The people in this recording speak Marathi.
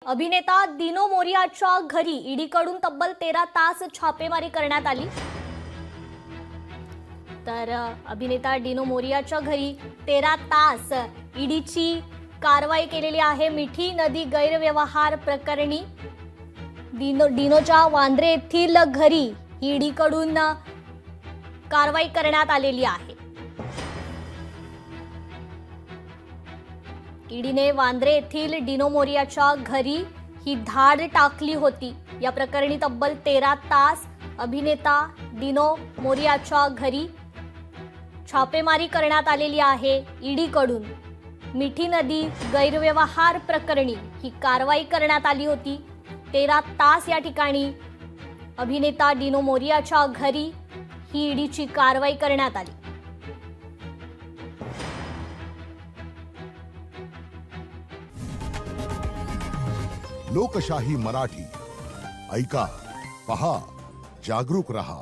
अभिनेता दिनो मोरियाच्या घरी ईडीकडून तब्बल 13 तास छापेमारी करण्यात आली। तर अभिनेता दिनो मोरियाच्या घरी 13 तास ईडीची कारवाई केलेली आहे। मिठी नदी गैरव्यवहार प्रकरणी दिनोच्या वांद्रे येथील घरी ईडीकडून कारवाई करण्यात आलेली आहे। ईडीने वांद्रे येथील दिनो मोरियाच्या घरी ही धाड टाकली होती। या प्रकरणी तब्बल 13 तास अभिनेता दिनो मोरियाच्या घरी छापेमारी करण्यात आलेली आहे। ईडीकडून मिठी नदी गैरव्यवहार प्रकरणी ही कारवाई करण्यात आली होती। 13 तास या ठिकाणी अभिनेता दिनो मोरियाच्या घरी ही ईडीची कारवाई करण्यात आली। लोकशाही मराठी ऐका, पहा, जागरूक रहा।